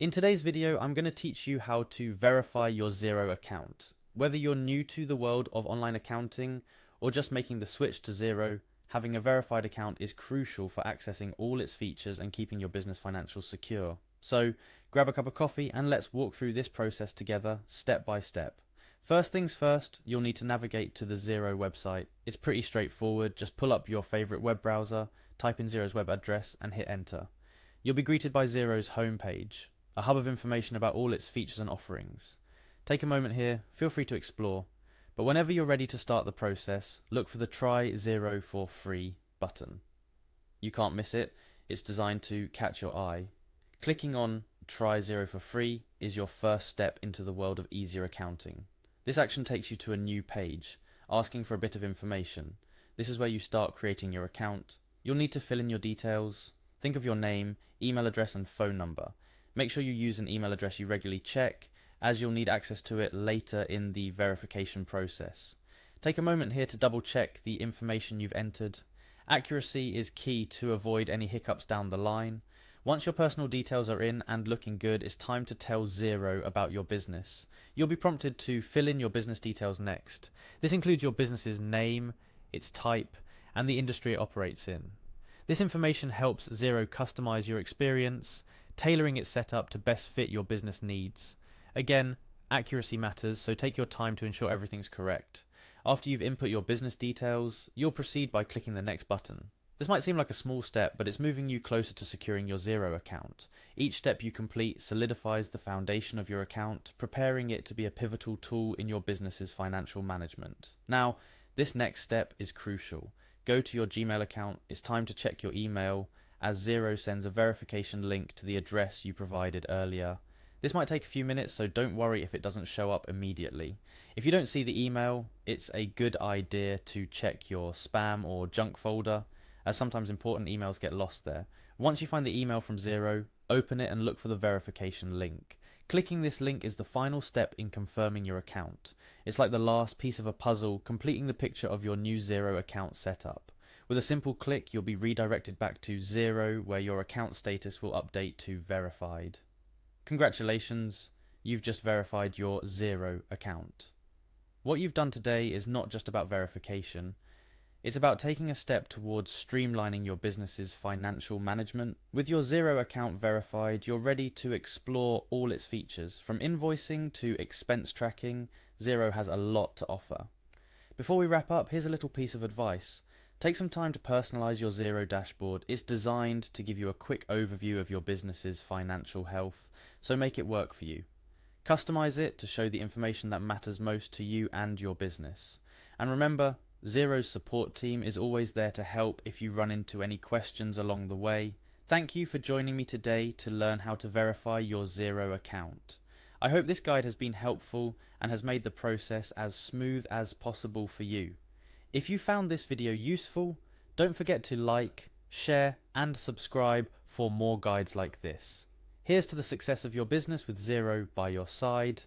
In today's video, I'm going to teach you how to verify your Xero account. Whether you're new to the world of online accounting or just making the switch to Xero, having a verified account is crucial for accessing all its features and keeping your business financials secure. So grab a cup of coffee and let's walk through this process together step by step. First things first, you'll need to navigate to the Xero website. It's pretty straightforward. Just pull up your favorite web browser, type in Xero's web address and hit enter. You'll be greeted by Xero's homepage, a hub of information about all its features and offerings. Take a moment here, feel free to explore, but whenever you're ready to start the process, look for the Try Xero for Free button. You can't miss it, it's designed to catch your eye. Clicking on Try Xero for Free is your first step into the world of easier accounting. This action takes you to a new page, asking for a bit of information. This is where you start creating your account. You'll need to fill in your details. Think of your name, email address and phone number. Make sure you use an email address you regularly check, as you'll need access to it later in the verification process. Take a moment here to double check the information you've entered. Accuracy is key to avoid any hiccups down the line. Once your personal details are in and looking good, it's time to tell Xero about your business. You'll be prompted to fill in your business details next. This includes your business's name, its type, and the industry it operates in. This information helps Xero customize your experience, tailoring its setup to best fit your business needs. Again, accuracy matters, so take your time to ensure everything's correct. After you've input your business details, you'll proceed by clicking the next button. This might seem like a small step, but it's moving you closer to securing your Xero account. Each step you complete solidifies the foundation of your account, preparing it to be a pivotal tool in your business's financial management. Now, this next step is crucial. Go to your Gmail account. It's time to check your email, as Xero sends a verification link to the address you provided earlier. This might take a few minutes, so don't worry if it doesn't show up immediately. If you don't see the email, it's a good idea to check your spam or junk folder, as sometimes important emails get lost there. Once you find the email from Xero, open it and look for the verification link. Clicking this link is the final step in confirming your account. It's like the last piece of a puzzle, completing the picture of your new Xero account setup. With a simple click, you'll be redirected back to Xero, where your account status will update to verified. Congratulations, you've just verified your Xero account. What you've done today is not just about verification. It's about taking a step towards streamlining your business's financial management. With your Xero account verified, you're ready to explore all its features. From invoicing to expense tracking, Xero has a lot to offer. Before we wrap up, here's a little piece of advice. Take some time to personalize your Xero dashboard. It's designed to give you a quick overview of your business's financial health, so make it work for you. Customize it to show the information that matters most to you and your business. And remember, Xero's support team is always there to help if you run into any questions along the way. Thank you for joining me today to learn how to verify your Xero account. I hope this guide has been helpful and has made the process as smooth as possible for you. If you found this video useful, don't forget to like, share and subscribe for more guides like this. Here's to the success of your business with Xero by your side.